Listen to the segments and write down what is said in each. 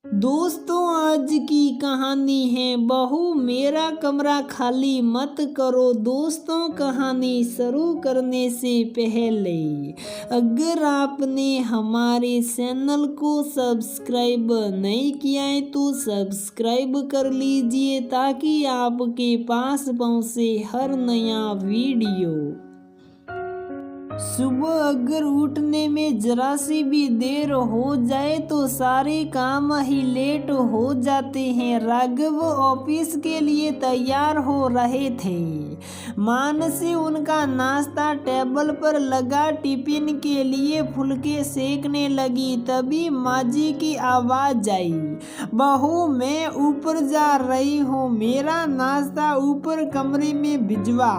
दोस्तों, आज की कहानी है बहू मेरा कमरा खाली मत करो। दोस्तों, कहानी शुरू करने से पहले अगर आपने हमारे चैनल को सब्सक्राइब नहीं किया है तो सब्सक्राइब कर लीजिए ताकि आपके पास पहुंचे हर नया वीडियो। सुबह अगर उठने में जरा सी भी देर हो जाए तो सारे काम ही लेट हो जाते हैं। राघव ऑफिस के लिए तैयार हो रहे थे। मानसी उनका नाश्ता टेबल पर लगा टिफिन के लिए फुलके सेकने लगी। तभी माजी की आवाज आई, बहू मैं ऊपर जा रही हूँ, मेरा नाश्ता ऊपर कमरे में भिजवा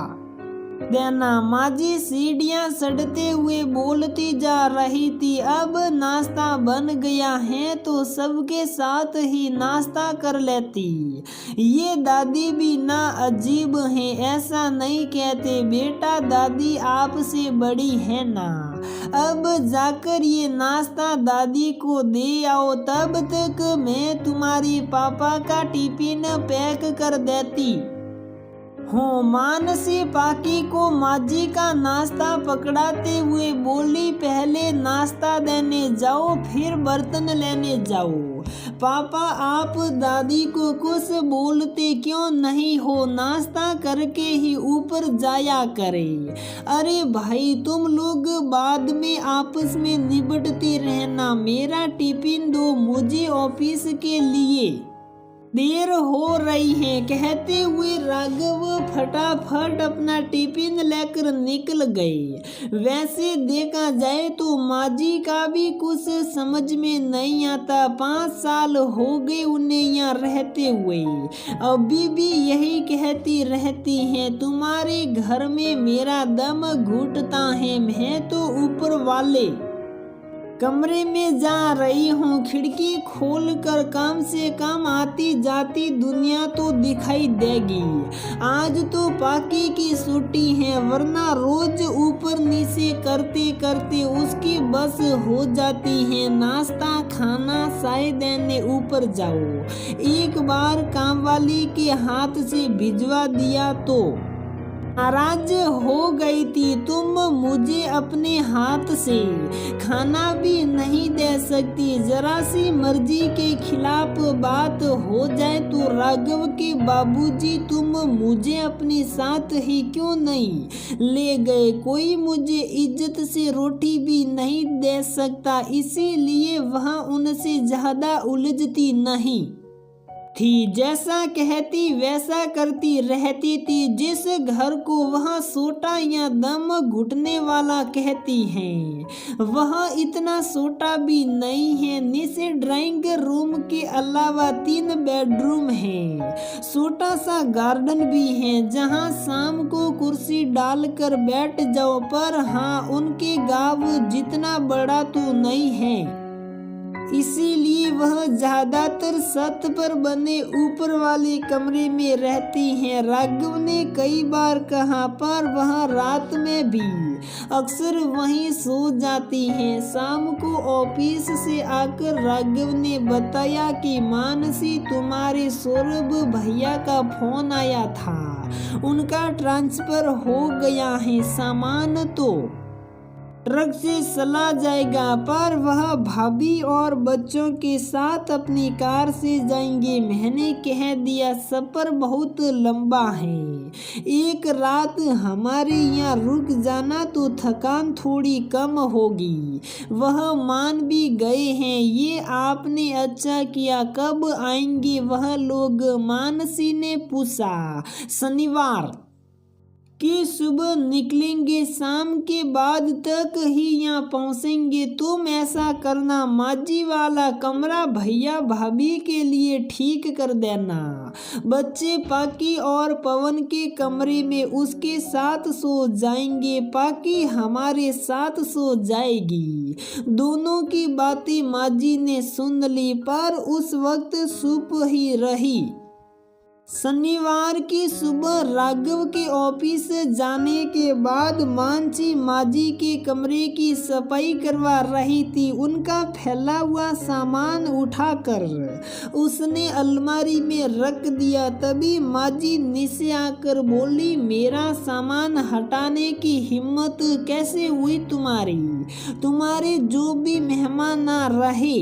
देना। माजी सीढ़ियां चढ़ते हुए बोलती जा रही थी, अब नाश्ता बन गया है तो सबके साथ ही नाश्ता कर लेती। ये दादी भी ना अजीब हैं, ऐसा नहीं कहते बेटा, दादी आपसे बड़ी है ना। अब जाकर ये नाश्ता दादी को दे आओ, तब तक मैं तुम्हारी पापा का टिफिन पैक कर देती हूँ। मानसी पाकी को माजी का नाश्ता पकड़ाते हुए बोली, पहले नाश्ता देने जाओ फिर बर्तन लेने जाओ। पापा आप दादी को कुछ बोलते क्यों नहीं हो, नाश्ता करके ही ऊपर जाया करे। अरे भाई तुम लोग बाद में आपस में निपटते रहना, मेरा टिफिन दो मुझे ऑफिस के लिए देर हो रही है। कहते हुए राघव फटाफट अपना टिफिन लेकर निकल गए। वैसे देखा जाए तो माजी का भी कुछ समझ में नहीं आता। 5 साल हो गए उन्हें यहाँ रहते हुए, अभी भी यही कहती रहती हैं, तुम्हारे घर में मेरा दम घुटता है, मैं तो ऊपर वाले कमरे में जा रही हूँ। खिड़की खोलकर कम से कम आती जाती दुनिया तो दिखाई देगी। आज तो पाकी की छुट्टी है, वरना रोज ऊपर नीचे करते करते उसकी बस हो जाती है। नाश्ता खाना चाय देने ऊपर जाओ, एक बार कामवाली के हाथ से भिजवा दिया तो नाराज हो गई थी। तुम मुझे अपने हाथ से खाना भी नहीं दे सकती, जरा सी मर्जी के खिलाफ बात हो जाए तो राघव के बाबूजी तुम मुझे अपने साथ ही क्यों नहीं ले गए। कोई मुझे इज्जत से रोटी भी नहीं दे सकता, इसीलिए वह उनसे ज्यादा उलझती नहीं थी। जैसा कहती वैसा करती रहती थी। जिस घर को वह सोटा या दम घुटने वाला कहती हैं, वह इतना सोटा भी नहीं है। नीचे ड्राइंग रूम के अलावा 3 बेडरूम हैं। छोटा सा गार्डन भी है जहां शाम को कुर्सी डालकर बैठ जाओ, पर हाँ उनके गांव जितना बड़ा तो नहीं है, इसीलिए वह ज्यादातर छत पर बने ऊपर वाले कमरे में रहती हैं। राघव ने कई बार कहा, पर वह रात में भी अक्सर वहीं सो जाती हैं। शाम को ऑफिस से आकर राघव ने बताया कि मानसी तुम्हारे सौरभ भैया का फोन आया था, उनका ट्रांसफर हो गया है, सामान तो ट्रक से चला जाएगा, पर वह भाभी और बच्चों के साथ अपनी कार से जाएंगे। मैंने कह दिया सफर बहुत लंबा है, एक रात हमारे यहाँ रुक जाना तो थकान थोड़ी कम होगी। वह मान भी गए हैं। ये आपने अच्छा किया, कब आएंगे वह लोग, मानसी ने पूछा। शनिवार कि सुबह निकलेंगे, शाम के बाद तक ही यहाँ पहुँचेंगे। तुम ऐसा करना, माजी वाला कमरा भैया भाभी के लिए ठीक कर देना, बच्चे पाकी और पवन के कमरे में उसके साथ सो जाएंगे, पाकी हमारे साथ सो जाएगी। दोनों की बातें माजी ने सुन ली, पर उस वक्त चुप ही रही। शनिवार की सुबह राघव के ऑफिस जाने के बाद मानसी माजी के कमरे की सफाई करवा रही थी। उनका फैला हुआ सामान उठाकर उसने अलमारी में रख दिया। तभी माजी नीचे आकर बोली, मेरा सामान हटाने की हिम्मत कैसे हुई तुम्हारे जो भी मेहमान आ रहे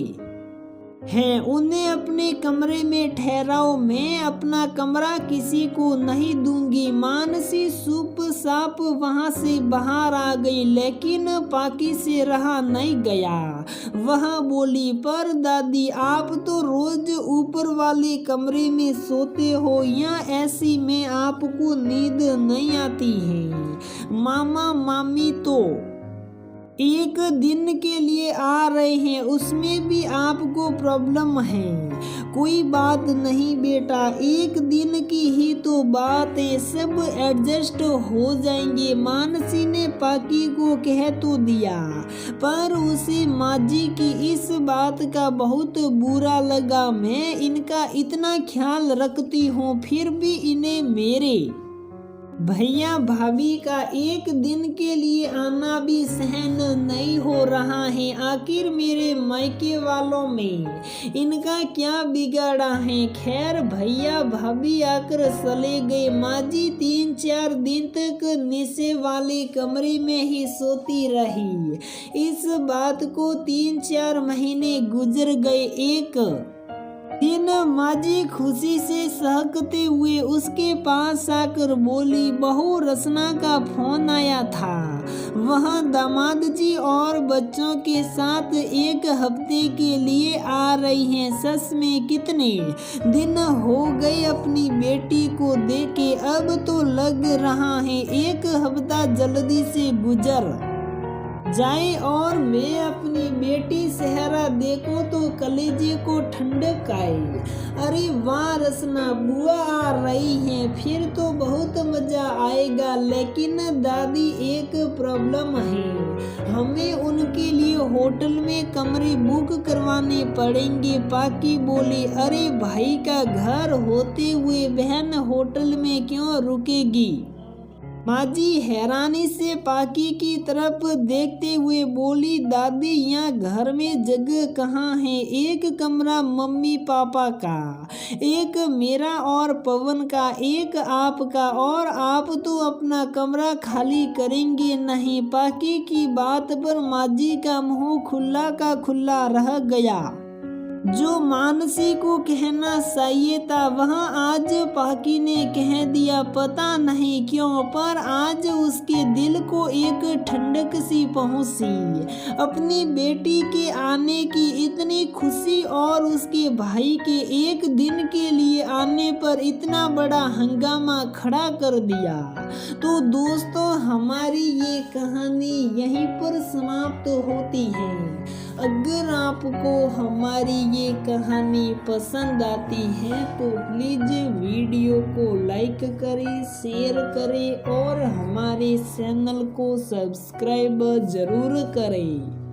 हैं उन्हें अपने कमरे में ठहराओ, मैं अपना कमरा किसी को नहीं दूंगी। मानसी चुप साप वहां से बाहर आ गई, लेकिन पाकी से रहा नहीं गया। वह बोली, पर दादी आप तो रोज ऊपर वाले कमरे में सोते हो, या ऐसी में आपको नींद नहीं आती है? मामा मामी तो एक दिन के लिए आ रहे हैं, उसमें भी आपको प्रॉब्लम है। कोई बात नहीं बेटा, एक दिन की ही तो बात है, सब एडजस्ट हो जाएंगे। मानसी ने पाकी को कह तो दिया, पर उसे माजी की इस बात का बहुत बुरा लगा। मैं इनका इतना ख्याल रखती हूँ, फिर भी इन्हें मेरे भैया भाभी का एक दिन के लिए आना भी सहन नहीं हो रहा है। आखिर मेरे मायके वालों में इनका क्या बिगाड़ा है? खैर भैया भाभी आकर चले गए। माजी 3-4 दिन तक नीचे वाले कमरे में ही सोती रही। इस बात को 3-4 महीने गुजर गए। एक दिन माजी खुशी से सहकते हुए उसके पास आकर बोली, बहू रसना का फोन आया था, वह दामाद जी और बच्चों के साथ एक हफ्ते के लिए आ रही हैं। सच में कितने दिन हो गए अपनी बेटी को देखे, अब तो लग रहा है एक हफ्ता जल्दी से गुजर जाए और मैं अपनी बेटी सेहरा देखो तो कलेजे को ठंडक आए। अरे वाह रसना, बुआ आ रही हैं, फिर तो बहुत मजा आएगा। लेकिन दादी एक प्रॉब्लम है, हमें उनके लिए होटल में कमरे बुक करवाने पड़ेंगे। पाकी बोली, अरे भाई का घर होते हुए बहन होटल में क्यों रुकेगी? माजी हैरानी से पाकी की तरफ देखते हुए बोली, दादी यहाँ घर में जगह कहाँ है? एक कमरा मम्मी पापा का, एक मेरा और पवन का, एक आपका, और आप तो अपना कमरा खाली करेंगे नहीं। पाकी की बात पर माजी का मुंह खुला का खुला रह गया। जो मानसी को कहना चाहिए था वह आज पाकी ने कह दिया। पता नहीं क्यों, पर आज उसके दिल को एक ठंडक सी पहुंची। अपनी बेटी के आने की इतनी खुशी और उसके भाई के एक दिन के लिए आने पर इतना बड़ा हंगामा खड़ा कर दिया। तो दोस्तों, हमारी ये कहानी यहीं पर समाप्त होती है। अगर आपको हमारी ये कहानी पसंद आती है तो प्लीज़ वीडियो को लाइक करें, शेयर करें और हमारे चैनल को सब्सक्राइब जरूर करें।